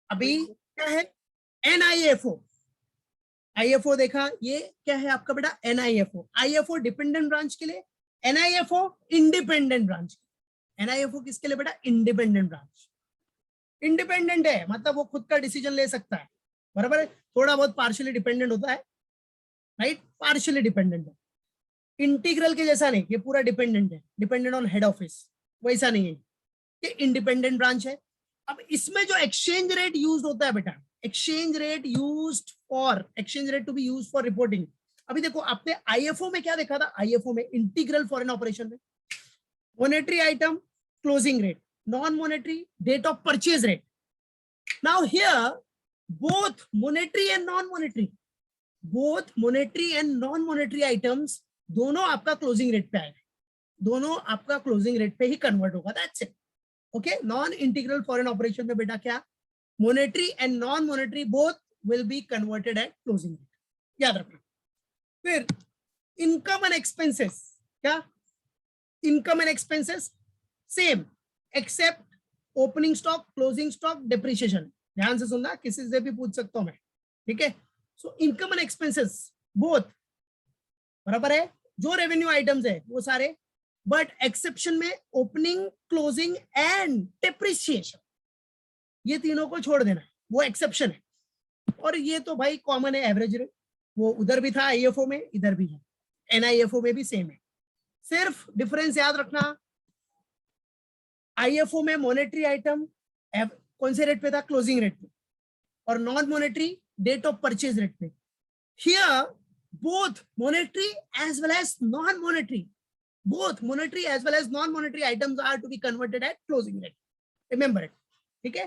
अभी क्या है NIFO, IFO देखा, ये क्या है आपका बेटा NIFO, IFO डिपेंडेंट ब्रांच के लिए, NIFO इंडिपेंडेंट ब्रांच, NIFO किसके लिए बेटा, इंडिपेंडेंट ब्रांच, इंडिपेंडेंट है मतलब वो खुद का डिसीजन ले सकता है, बराबर है, थोड़ा बहुत पार्शियली डिपेंडेंट होता है, राइट, पार्शियली डिपेंडेंट है, इंटीग्रल के जैसा नहीं, ये पूरा डिपेंडेंट है, डिपेंडेंट ऑन हेड ऑफिस, वैसा नहीं है, ये इंडिपेंडेंट ब्रांच है। अब इसमें जो एक्सचेंज रेट यूज होता है बेटा, exchange rate used for, exchange rate to be used for reporting. अभी देखो आपने IFO में क्या देखा था, IFO में इंटीग्रल फॉरेन ऑपरेशन में monetary item closing rate, non monetary date of purchase rate. Now here both monetary and non monetary, both monetary and non monetary items दोनों आपका क्लोजिंग रेट पे आएगा, दोनों आपका क्लोजिंग रेट पे ही कन्वर्ट होगा, that's it. Okay, non integral foreign operation में बेटा क्या, monetary and non monetary both will be converted at closing rate, याद रखना। फिर इनकम एंड एक्सपेंसेस, क्या income and expenses same except opening stock, closing stock, depreciation, ध्यान से सुनना, किसी से भी पूछ सकता हूं मैं, ठीक है। So income and expenses both बराबर है, जो रेवेन्यू आइटम्स है वो सारे, बट एक्सेप्शन में ओपनिंग, क्लोजिंग एंड डिप्रिसिएशन, ये तीनों को छोड़ देना, वो एक्सेप्शन है, और ये तो भाई कॉमन है, एवरेज रेट, वो उधर भी था IFO में, इधर भी है, NIFO में भी सेम है, सिर्फ डिफरेंस याद रखना, IFO में मॉनेटरी आइटम कौन से रेट पे था, क्लोजिंग रेट पे, और non monetary date of purchase rate पे। Here both monetary as well as non-monetary, both monetary as well as non-monetary items are to be converted at closing rate, remember it, ठीक है।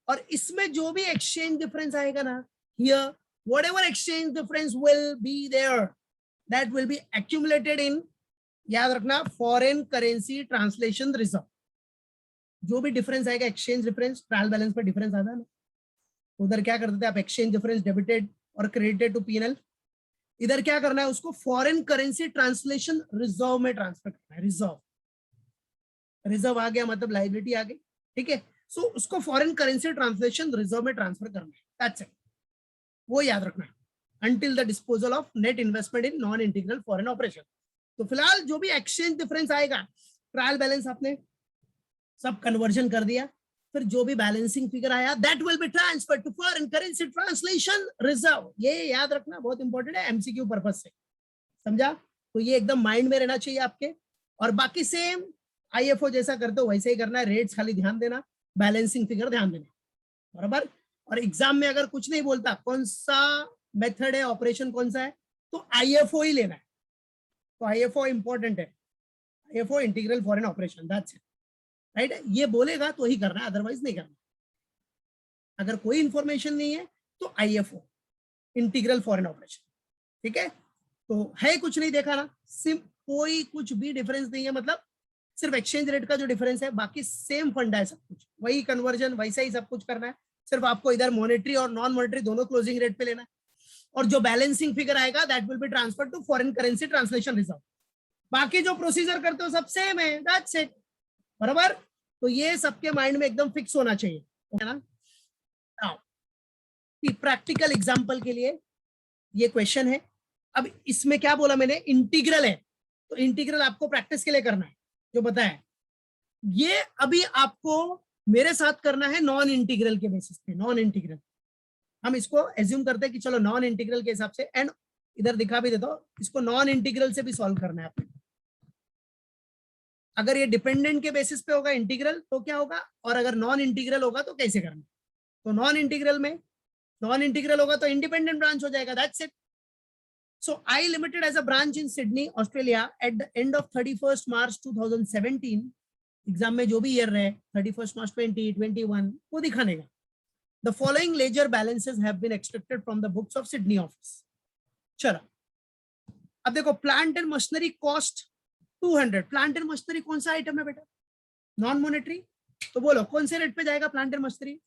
और इसमें जो भी exchange difference आएगा ना, here whatever exchange difference will be there, that will be accumulated in, याद रखना, foreign currency translation reserve। जो भी डिफरेंस आएगा, एक्सचेंज डिफरेंस, ट्रायल बैलेंस पर डिफरेंस आता है ना, उधर क्या करते थे आप, एक्सचेंज डिफरेंस डेबिटेड और क्रेडिटेड टू P&L, इधर क्या करना है, उसको फॉरेन करेंसी ट्रांसलेशन रिजर्व में ट्रांसफर करना है, रिजर्व, रिजर्व आ गया मतलब लायबिलिटी आ गई, ठीक है। सो उसको फॉरेन करेंसी ट्रांसलेशन रिजर्व में ट्रांसफर करना है, दैट्स इट, वो याद रखना है, until the disposal of net investment in non integral foreign operation. तो फिलहाल जो भी एक्सचेंज डिफरेंस आएगा, ट्रायल बैलेंस आपने सब कन्वर्जन कर दिया, फिर जो भी बैलेंसिंग फिगर आया, that will be transferred to foreign currency translation reserve, ये याद रखना, बहुत इंपॉर्टेंट है MCQ पर्पस से, समझा। तो ये एकदम माइंड में रहना चाहिए आपके, और बाकी सेम IFO जैसा करते हो वैसे ही करना है, रेट्स खाली ध्यान देना, बैलेंसिंग फिगर ध्यान देना, बराबर। और एग्जाम में अगर कुछ नहीं बोलता कौन सा मेथड है, ऑपरेशन कौन सा है, तो IFO ही लेना है, तो IFO इंपॉर्टेंट है, IFO integral foreign operation, that's it, right. ये बोलेगा तो ही करना है, अदरवाइज नहीं करना। अगर कोई इंफॉर्मेशन नहीं है तो IFO इंटीग्रल फॉरेन ऑपरेशन, ठीक है। तो है कुछ नहीं देखा ना, कोई कुछ भी डिफरेंस नहीं है, मतलब सिर्फ एक्सचेंज रेट का जो डिफरेंस है, बाकी सेम फंडा है, सब कुछ वही कन्वर्जन, वैसा ही सब कुछ करना है, सिर्फ आपको इधर मॉनेटरी और नॉन मॉनेटरी दोनों क्लोजिंग रेट पे लेना है, और जो बैलेंसिंग फिगर आएगा that will be transfer to foreign currency translation reserve, बाकी जो प्रोसीजर करते हो सब सेम है, दैट्स इट, बराबर। तो ये सबके माइंड में एकदम फिक्स होना चाहिए, है ना। प्रैक्टिकल एग्जांपल के लिए ये क्वेश्चन है, अब इसमें क्या बोला मैंने, इंटीग्रल है, तो इंटीग्रल आपको प्रैक्टिस के लिए करना है, जो बताया ये अभी आपको मेरे साथ करना है नॉन इंटीग्रल के बेसिस पे, नॉन इंटीग्रल हम इसको एज्यूम करते हैं कि चलो नॉन इंटीग्रल के हिसाब से, एंड इधर दिखा भी देता हूं, इसको नॉन इंटीग्रल से भी सॉल्व करना है आपको। अगर ये डिपेंडेंट के बेसिस पे होगा इंटीग्रल तो क्या होगा, और अगर नॉन इंटीग्रल होगा तो कैसे करना। तो नॉन इंटीग्रल में, नॉन इंटीग्रल होगा तो इंडिपेंडेंट ब्रांच हो जाएगा, that's it. So I Limited as a branch in Sydney, Australia at the end of 31st March 2017, exam में जो भी ईयर रहे 31st March 2021 वो दिखाने का, the following ledger balances have been extracted from the books of Sydney office। चलो अब देखो, plant and machinery cost 200, plant and machinery कौन सा आइटम है बेटा, नॉन मॉनेटरी, तो बोलो कौन से रेट पे जाएगा plant and machinery,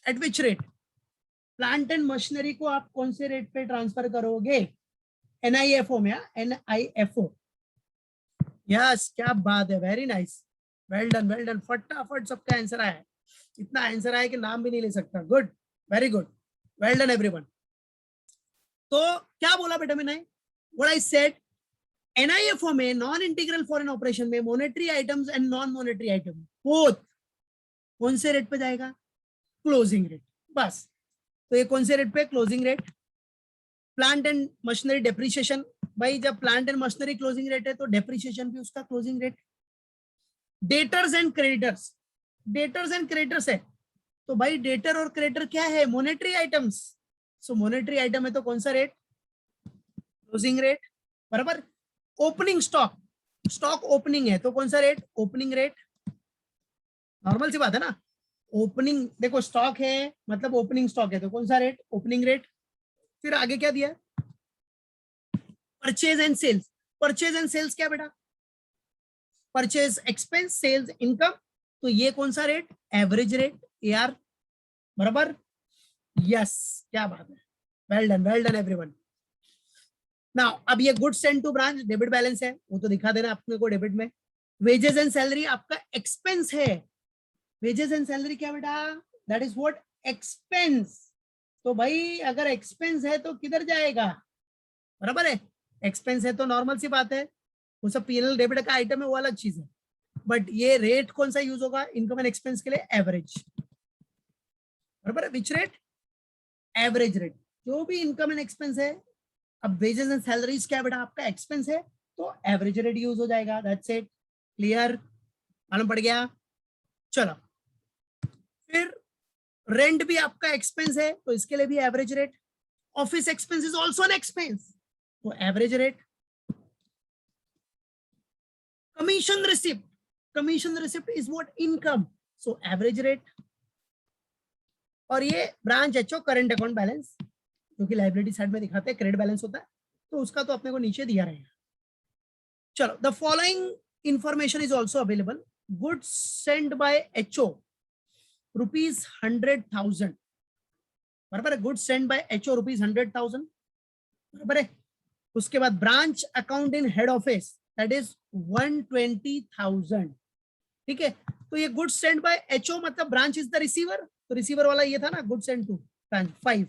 eight which rate, plant and machinery को आप कौन से रेट पे ट्रांसफर करोगे, NIFO में, NIFO, यस, क्या बात है, वेरी नाइस, वेल डन, फटाफट सबका आंसर आया है। इतना आंसर आया कि नाम भी नहीं ले सकता. Good, very good, well done everyone. तो क्या बोला बेटा मैंने, व्हाट आई सेड, NIFO में नॉन इंटीग्रल फॉरेन ऑपरेशन में monetary items and non monetary item both कौन से रेट पे जाएगा, क्लोजिंग रेट. बस. तो ये कौन से रेट पे, closing rate. Plant and machinery depreciation, भाई जब plant and machinery closing rate है तो डेप्रिसिएशन भी उसका closing rate. Debtors and creditors, debtors and creditors है तो भाई डेटर और क्रेडिटर क्या है, मॉनेटरी आइटम्स. सो मॉनेटरी आइटम है तो कौन सा रेट, क्लोजिंग रेट. बराबर. ओपनिंग स्टॉक, स्टॉक ओपनिंग है तो कौन सा रेट, ओपनिंग रेट. नॉर्मल सी बात है ना. ओपनिंग देखो स्टॉक है मतलब ओपनिंग स्टॉक है तो कौन सा रेट, ओपनिंग रेट. फिर आगे क्या दिया, purchase and sales. Purchase and sales क्या बेटा, परचेज एक्सपेंस, सेल्स इनकम. तो ये कौन सा रेट, एवरेज रेट, AR. बराबर. यस, क्या बात है, वेल डन एवरीवन. नाउ अब ये goods send to branch debit balance है, वो तो दिखा देना अपने को डेबिट में. वेजेस एंड सैलरी आपका एक्सपेंस है. वेजेस एंड सैलरी क्या बेटा, दैट इज व्हाट, एक्सपेंस. तो भाई अगर एक्सपेंस है तो किधर जाएगा, बराबर है. एक्सपेंस है तो नॉर्मल सी बात है, वो सब पीएनएल डेबिट का आइटम है, वो अलग चीज है. बट ये रेट कौन सा यूज होगा इनकम एंड एक्सपेंस के लिए, एवरेज. बराबर है, विच रेट, एवरेज रेट. जो भी इनकम एंड एक्सपेंस है, अब वेजेस एंड सैलरीज क्या बेटा आपका एक्सपेंस है तो एवरेज रेट यूज हो जाएगा. दैट्स इट, क्लियर, मालूम पड़ गया. चलो फिर रेंट भी आपका एक्सपेंस है तो इसके लिए भी average rate. Office expense is also an expense तो average rate. Commission receipt, commission receipt is what, income, so average rate. और ये branch HO current account balance, जो कि लाइबिलिटी साइड में दिखाते हैं, क्रेडिट बैलेंस होता है तो उसका तो अपने को नीचे दिया रहेगा. चलो, the following information is also available. Goods send by HO ₹100,000. बराबर है, गुड्स सेंड बाय एचओ ₹100,000. बराबर है. उसके बाद branch account in head office that is 120,000. ठीक है. तो ये गुड्स सेंड बाय एचओ मतलब ब्रांच इज द रिसीवर, तो रिसीवर वाला ये था ना, गुड्स सेंड टू ब्रांच 5.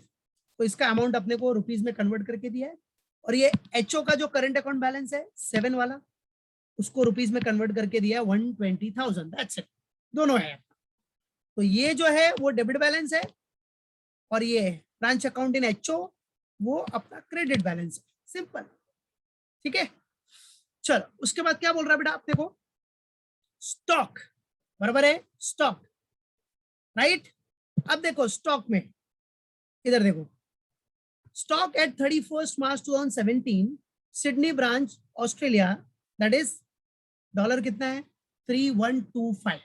तो इसका अमाउंट अपने को रुपीज में कन्वर्ट करके दिया है. और ये एचओ का जो करंट अकाउंट बैलेंस है 7 वाला, उसको रुपीज में कन्वर्ट करके दिया है 120,000. दैट्स इट, दोनों है. तो ये जो है वो डेबिट बैलेंस है और ये ब्रांच अकाउंट इन एचओ वो अपना क्रेडिट बैलेंस है. सिंपल. ठीक है. चलो उसके बाद क्या बोल रहा है बेटा अपने को, स्टॉक. बराबर है, स्टॉक, राइट. अब देखो स्टॉक में, इधर देखो, stock at 31 March 2017 Sydney branch Australia, that is dollar कितना है 3125.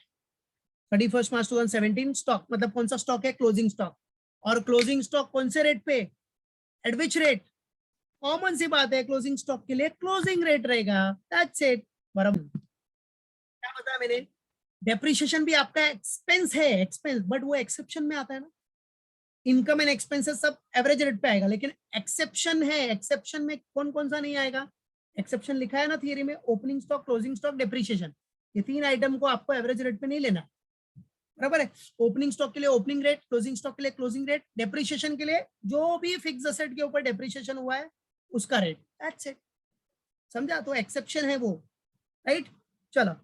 31 मार्च 2017 स्टॉक मतलब कौन सा स्टॉक है, क्लोजिंग स्टॉक. और क्लोजिंग स्टॉक कौन से रेट पे, एट विच रेट, कॉमन सी बात है, क्लोजिंग स्टॉक के लिए क्लोजिंग रेट रहेगा. That's it. बराबर. क्या बताया मैंने, डेप्रिसिएशन भी आपका एक्सपेंस है, एक्सपेंस, बट वो एक्सेप्शन में आता है ना. इनकम एंड एक्सपेंसेस सब एवरेज रेट पे आएगा, लेकिन एक्सेप्शन है, एक्सेप्शन में कौन कौन सा नहीं आएगा. एक्सेप्शन लिखा है ना थियरी में, opening stock, closing stock, depreciation. ये 3 आइटम को आपको एवरेज रेट पे नहीं लेना. बराबर है. ओपनिंग स्टॉक के लिए ओपनिंग रेट, क्लोजिंग स्टॉक के लिए क्लोजिंग रेट, डेप्रिसिएशन के लिए जो भी फिक्स असेट के ऊपर डेप्रिसिएशन हुआ है उसका रेट. That's it. समझा. तो एक्सेप्शन है वो, राइट. चलो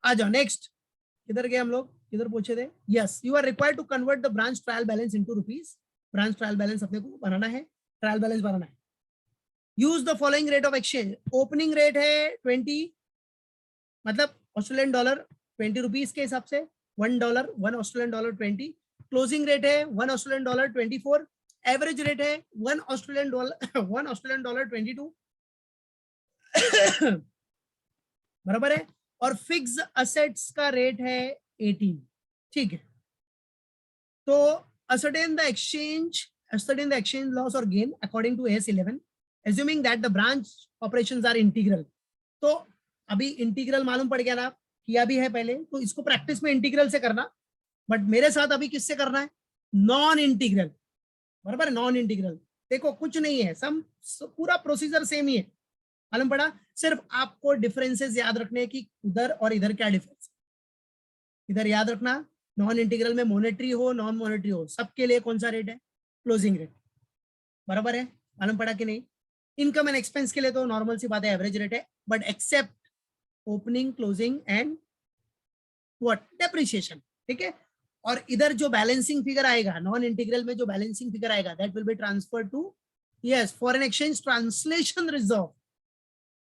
आ जाओ नेक्स्ट. किधर गए हम लोग, किधर पूछे थे. Yes, you are required to convert the branch trial balance into rupees. Branch trial balance अपने को बनाना है, ट्रायल बैलेंस बनाना है. Use the following rate of exchange. Opening rate है 20, मतलब ऑस्ट्रेलियन डॉलर 20 रुपीज के हिसाब से, $1, $1 20. क्लोजिंग रेट है $1 24. एवरेज रेट है $1 22. बराबर है. और फिक्स असेट्स का रेट है 18. ठीक है. तो ascertain the exchange loss or gain according to AS11, assuming that the branch operations are integral. तो अभी इंटीग्रल मालूम पड़ गया ना, किया भी है पहले, तो इसको प्रैक्टिस में इंटीग्रल से करना. बट मेरे साथ अभी किससे करना है, नॉन इंटीग्रल. बराबर, नॉन इंटीग्रल. देखो कुछ नहीं है, सम पूरा प्रोसीजर सेम ही है, मालूम पड़ा. सिर्फ आपको डिफरेंसेस याद रखने की, उधर और इधर क्या डिफरेंस. इधर याद रखना नॉन इंटीग्रल में मॉनेटरी हो नॉन मॉनेटरी हो सबके लिए कौन सा रेट है? Closing rate. बराबर है, मालूम पड़ा कि नहीं? इनकम एंड एक्सपेंस के लिए तो नॉर्मल सी बात है, एवरेज रेट है, but except opening closing and what depreciation, ठीक है। और इधर जो बैलेंसिंग फिगर आएगा नॉन इंटीग्रल में, जो बैलेंसिंग फिगर आएगा that will be transfer to yes foreign exchange translation reserve.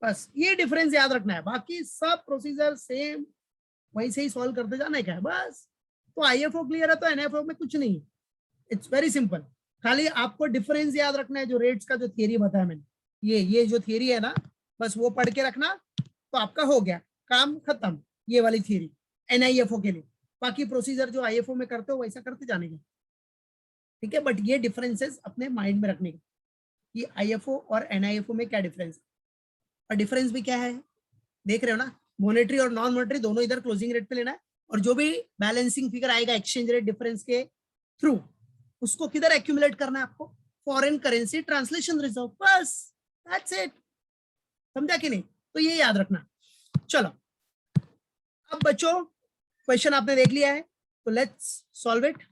बस ये डिफरेंस याद रखना है, बाकी सब प्रोसीजर सेम वैसे ही सॉल्व करते जाना है क्या है बस। तो आईएफओ क्लियर है तो एनएफओ में कुछ नहीं, इट्स वेरी सिंपल। खाली आपको डिफरेंस याद रखना है, जो रेट्स का जो थियरी बताया मैंने, ये जो थियरी है ना, बस वो पढ़ के रखना तो आपका हो गया काम खत्म, ये वाली थियरी एनआईएफओ के लिए। बाकी प्रोसीजर जो आईएफओ में करते हो वैसा करते जाने का, ठीक है। बट ये डिफरेंसेस अपने माइंड में रखने के कि आईएफओ और एनआईएफओ में क्या डिफरेंस है। और डिफरेंस भी क्या है देख रहे हो ना, मॉनेटरी और नॉन मॉनेटरी दोनों इधर क्लोजिंग रेट पे लेना है, और जो भी बैलेंसिंग फिगर आएगा एक्सचेंज रेट डिफरेंस के थ्रू उसको किधर एक्यूमुलेट करना है आपको? फॉरेन करेंसी ट्रांसलेशन रिजर्व, बस दैट्स इट। समझा कि नहीं? तो ये याद रखना। चलो अब बच्चों क्वेश्चन आपने देख लिया है, तो लेट्स सॉल्व इट।